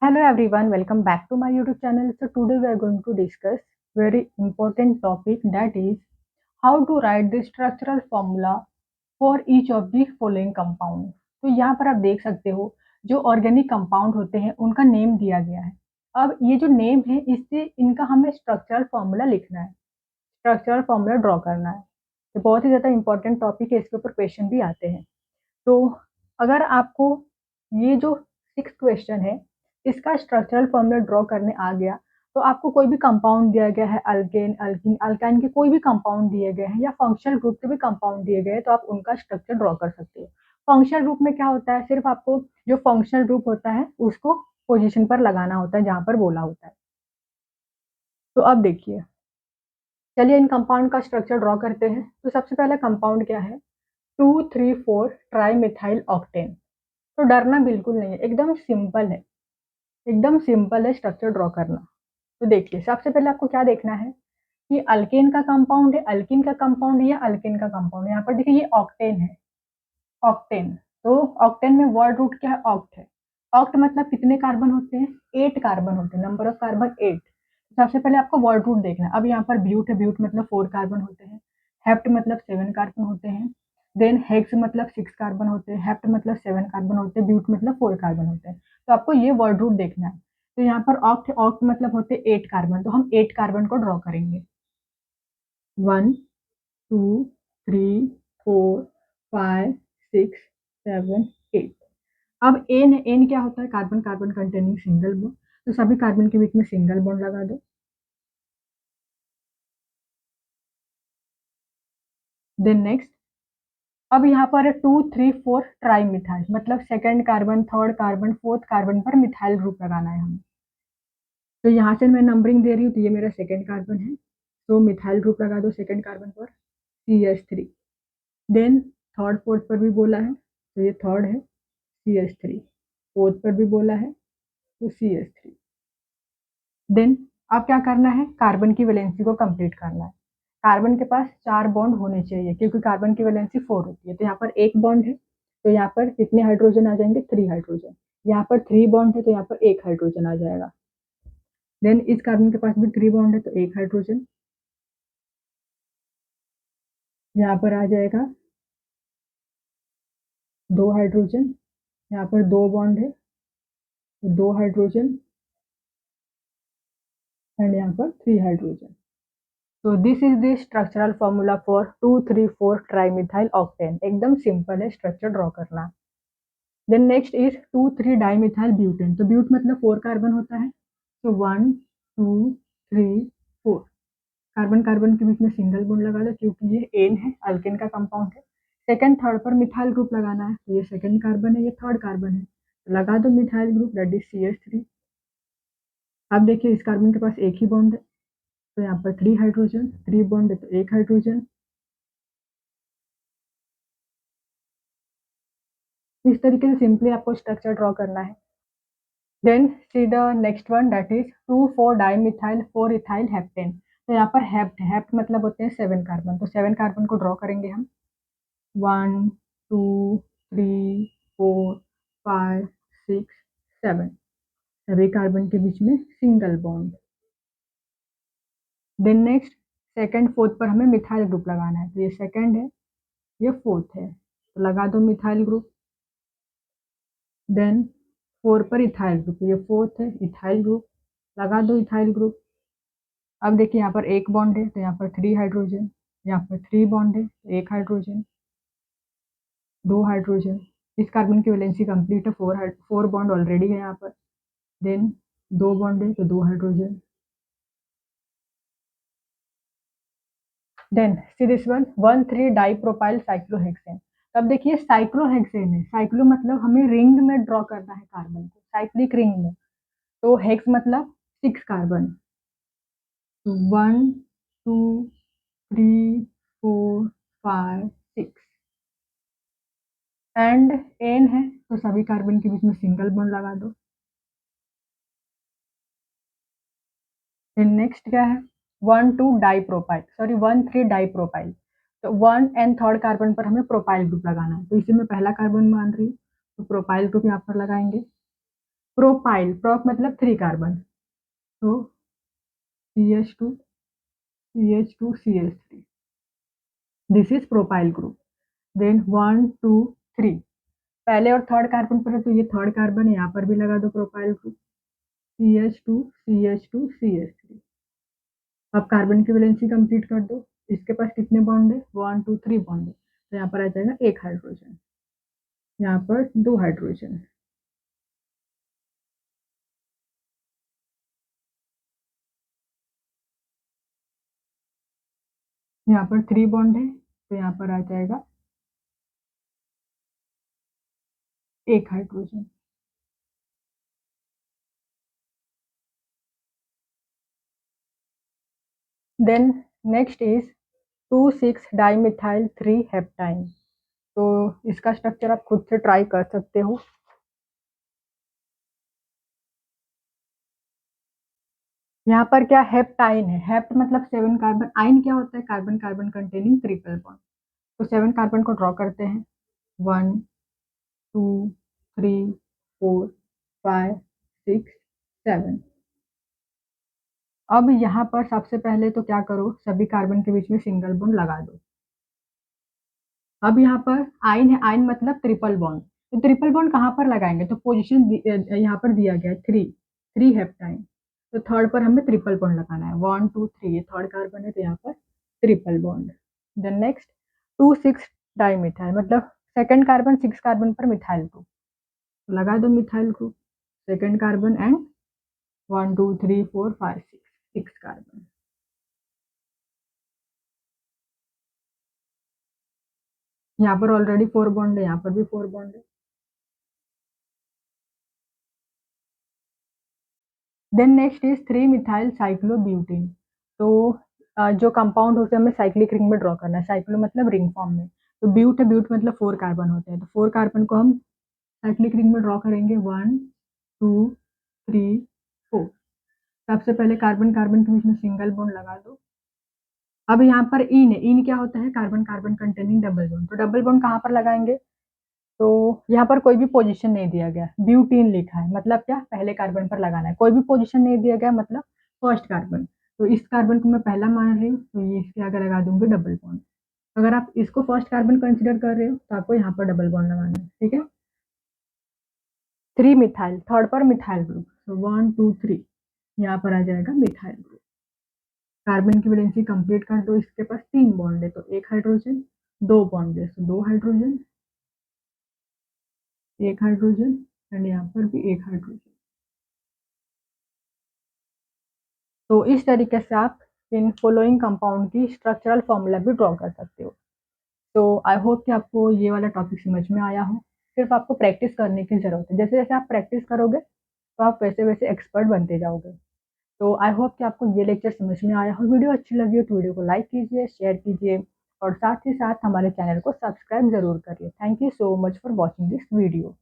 Hello everyone, welcome back to my YouTube channel. So today we are going to discuss very important topic, that is how to write the structural formula for each of the following compound. तो यहाँ पर आप देख सकते हो जो organic compound होते हैं उनका नेम दिया गया है। अब ये जो नेम है इससे इनका हमें स्ट्रक्चरल फॉर्मूला लिखना है, स्ट्रक्चरल फॉर्मूला ड्रॉ करना है। तो बहुत ही ज़्यादा इंपॉर्टेंट टॉपिक है, इसके ऊपर क्वेश्चन भी आते हैं। तो अगर आपको ये जो 6 क्वेश्चन है, इसका स्ट्रक्चरल फॉर्मूला ड्रॉ करने आ गया, तो आपको कोई भी कंपाउंड दिया गया है, अल्केन, अल्कीन, अल्काइन के कोई भी कंपाउंड दिए गए हैं या फंक्शनल ग्रुप के भी कंपाउंड दिए गए हैं, तो आप उनका स्ट्रक्चर ड्रॉ कर सकते हो। फंक्शनल ग्रुप में क्या होता है, सिर्फ आपको जो फंक्शनल ग्रुप होता है, उसको पोजीशन पर लगाना होता है, जहाँ पर बोला होता है। तो अब देखिए, चलिए इन कंपाउंड का स्ट्रक्चर ड्रॉ करते हैं। तो सबसे पहला कंपाउंड क्या है, 2,3,4 ट्राइमिथाइल ऑक्टेन। तो डरना बिल्कुल नहीं है, एकदम सिंपल है, एकदम सिंपल है स्ट्रक्चर ड्रॉ करना। तो देखिए, सबसे पहले आपको क्या देखना है कि अल्केन का कंपाउंड है, अल्कीन का कंपाउंड है या अल्केन का कंपाउंड है। यहाँ पर देखिए ये ऑक्टेन है, ऑक्टेन। तो ऑक्टेन में वर्ड रूट क्या है, ऑक्ट है। ऑक्ट मतलब कितने कार्बन होते हैं, 8 कार्बन होते हैं, नंबर ऑफ कार्बन 8। सबसे पहले आपको वर्ड रूट देखना है। अब यहाँ पर ब्यूट है, ब्यूट मतलब 4 कार्बन होते हैं, हेप्ट मतलब 7 कार्बन होते हैं, देन हेक्स मतलब 6 कार्बन होते हैं, हेप्ट मतलब 7 कार्बन होते हैं, ब्यूट मतलब 4 कार्बन होते हैं। तो आपको ये वर्ड रूट देखना है। तो यहाँ पर ऑक्ट, ऑक्ट मतलब होते हैं 8 कार्बन, तो हम 8 कार्बन को ड्रॉ करेंगे। 1 2 3 4 5 6 7 8। अब एन है, एन क्या होता है, carbon carbon containing single bond. तो सभी कार्बन के बीच में सिंगल बॉन्ड लगा दो। देन नेक्स्ट, अब यहाँ पर 2 3 4 ट्राई मिथाइल, मतलब second carbon, third carbon, fourth carbon पर मिथाइल ग्रुप लगाना है हमें। तो यहाँ से मैं नंबरिंग दे रही हूँ, तो ये मेरा सेकंड कार्बन है, तो मिथाइल ग्रुप लगा दो सेकंड कार्बन पर, CH3। देन थर्ड फोर्थ पर भी बोला है, तो ये थर्ड है, CH3। फोर्थ पर भी बोला है, तो CH3। देन अब क्या करना है, कार्बन की वैलेंसी को कंप्लीट करना है। कार्बन के पास 4 बॉन्ड होने चाहिए, क्योंकि कार्बन की वैलेंसी 4 होती है। तो यहाँ पर एक बॉन्ड है, तो यहाँ पर कितने हाइड्रोजन आ जाएंगे, 3 हाइड्रोजन। यहाँ पर 3 बॉन्ड है, तो यहाँ पर एक हाइड्रोजन आ जाएगा। देन इस कार्बन के पास भी 3 बॉन्ड है, तो एक हाइड्रोजन यहाँ पर आ जाएगा, 2 हाइड्रोजन। यहाँ पर 2 बॉन्ड है, तो 2 हाइड्रोजन, एंड यहाँ पर 3 हाइड्रोजन। तो this is the structural formula for 2,3,4 trimethyl octane. एकदम सिंपल है स्ट्रक्चर ड्रॉ करना। Then next is 2,3 dimethyl butane. तो ब्यूट मतलब 4 कार्बन होता है, तो 1 2 3 4। कार्बन कार्बन के बीच में सिंगल बॉन्ड लगा लो, क्योंकि ये एन है, अल्केन का कंपाउंड है। सेकंड थर्ड पर मिथाइल ग्रुप लगाना है, तो ये सेकंड कार्बन है, ये थर्ड कार्बन है, तो लगा दो methyl group, that is CH3। अब देखिए इस कार्बन के पास एक ही बॉन्ड है, तो यहाँ पर 3 हाइड्रोजन, 3 बॉन्ड है, तो एक हाइड्रोजन। इस तरीके से सिंपली आपको स्ट्रक्चर ड्रॉ करना है। Then see the next one, that is 2,4 dimethyl 4 ethyl heptane. तो यहाँ पर हेप्ट, हेप्ट मतलब होते हैं 7 कार्बन, तो 7 कार्बन को ड्रॉ करेंगे हम। 1 2 3 4 5 6 7। सभी कार्बन के बीच में single bond. Then next, second fourth पर हमें मिथाइल ग्रुप लगाना है, तो ये सेकंड है, ये फोर्थ है, तो लगा दो मिथाइल ग्रुप। देन 4 पर इथाइल ग्रुप, ये फोर्थ है, इथाइल ग्रुप, लगा दो इथाइल ग्रुप। अब देखिए यहाँ पर एक बॉन्ड है, तो यहाँ पर 3 हाइड्रोजन, यहाँ पर 3 बॉन्ड है, तो एक हाइड्रोजन, 2 हाइड्रोजन। इस कार्बन की वैलेंसी कंप्लीट है, 4 बॉन्ड ऑलरेडी है यहाँ पर। देन 2 बॉन्ड है, तो 2 hydrogen. Then see this one, 1,3 dipropyl cyclohexane. अब देखिए साइक्लोहेक्सेन है, साइक्लो मतलब हमें रिंग में ड्रॉ करना है कार्बन को, साइक्लिक रिंग में। तो हेक्स मतलब 6 कार्बन, 1 2 3 4 5 6। एंड एन है, तो सभी कार्बन के बीच में सिंगल बॉन्ड लगा दो। नेक्स्ट क्या है, 1,2 डाइप्रोपाइल, सॉरी 1,3 डाइप्रोपाइल। तो 1 एंड थर्ड कार्बन पर हमें प्रोपाइल ग्रुप लगाना है, तो इसे मैं पहला कार्बन मान रही हूँ, तो प्रोपाइल ग्रुप यहाँ पर लगाएंगे। प्रोपाइल, प्रोप मतलब 3 कार्बन, तो CH2 CH2 CH3, this is propyl group. Then 1 2 3, पहले और थर्ड कार्बन पर है तो ये थर्ड कार्बन है, यहाँ पर भी लगा दो propyl group, CH2 CH2 CH3। अब कार्बन की वैलेंसी कंप्लीट कर दो, इसके पास कितने बॉन्ड है, 1 2 3 बॉन्ड है, तो यहाँ पर आ जाएगा एक हाइड्रोजन, यहाँ पर दो हाइड्रोजन। यहाँ पर 3 बॉन्ड है, तो यहाँ पर आ जाएगा एक hydrogen. Then next is 2,6 dimethyl 3 heptyne. तो इसका स्ट्रक्चर आप खुद से ट्राई कर सकते हो। यहाँ पर क्या हेप्टाइन है, हेप्ट मतलब 7 कार्बन, आइन क्या होता है, carbon carbon containing triple bond. तो 7 कार्बन को ड्रॉ करते हैं, 1 2 3 4 5 6 7। अब यहाँ पर सबसे पहले तो क्या करो, सभी कार्बन के बीच में सिंगल बॉन्ड लगा दो। अब यहाँ पर आइन है, आइन मतलब ट्रिपल बॉन्ड, तो ट्रिपल बॉन्ड कहाँ पर लगाएंगे, तो पोजीशन यहाँ पर दिया गया है 3, 3 हेप्टाइन, तो थर्ड पर हमें ट्रिपल बॉन्ड लगाना है, 1 2 3, ये थर्ड कार्बन है तो यहाँ पर triple bond. Then next 2,6 dimethyl मतलब सेकंड कार्बन 6 कार्बन पर मिथाइल ग्रुप, लगा दो methyl group, second carbon and 1 2 3 4 5 6 carbon. यहाँ पर ऑलरेडी 4 बॉन्ड है, यहाँ पर भी 4 बॉन्ड है। Then next is 3 methyl cyclobutane. तो जो कंपाउंड होते हैं हमें साइक्लिक रिंग में ड्रॉ करना है, साइक्लो मतलब रिंग फॉर्म में, तो ब्यूट है, ब्यूट मतलब 4 कार्बन होते हैं, तो 4 कार्बन को हम साइक्लिक रिंग में ड्रॉ करेंगे, 1 2 3 4। सबसे पहले कार्बन कार्बन के बीच में सिंगल बॉन्ड लगा दो। अब यहाँ पर इन है, इन क्या होता है, carbon carbon containing double bond, तो डबल बॉन्ड कहाँ पर लगाएंगे, तो यहाँ पर कोई भी पोजीशन नहीं दिया गया, ब्यूटीन लिखा है, मतलब क्या, पहले कार्बन पर लगाना है, कोई भी पोजीशन नहीं दिया गया मतलब फर्स्ट कार्बन, तो इस कार्बन को मैं पहला मान रही हूँ, तो ये इसके आगे लगा दूंगी डबल बॉन्ड। अगर आप इसको फर्स्ट कार्बन कंसिडर कर रहे हो तो आपको यहाँ पर डबल बॉन्ड लगाना है, ठीक है। 3 मिथाइल, थर्ड पर मिथाइल ग्रुप, तो 1 2 3, यहाँ पर आ जाएगा मिथाइल ग्रुप। कार्बन की वैलेंसी कंप्लीट कर दो, इसके पास 3 बॉन्ड है तो एक हाइड्रोजन, दो बॉन्ड है तो दो हाइड्रोजन, एक हाइड्रोजन एंड यहाँ पर भी एक हाइड्रोजन। तो इस तरीके से आप इन फॉलोइंग कंपाउंड की स्ट्रक्चरल फॉर्मूला भी ड्रॉ कर सकते हो। तो आई होप कि आपको ये वाला टॉपिक समझ में आया हो। सिर्फ आपको प्रैक्टिस करने की ज़रूरत है, जैसे जैसे आप प्रैक्टिस करोगे तो आप वैसे वैसे एक्सपर्ट बनते जाओगे। तो आई होप कि आपको ये लेक्चर समझ में आया हो। वीडियो अच्छी लगी हो तो वीडियो को लाइक कीजिए, शेयर कीजिए और साथ ही साथ हमारे चैनल को सब्सक्राइब जरूर करिए। Thank you so much for watching this video.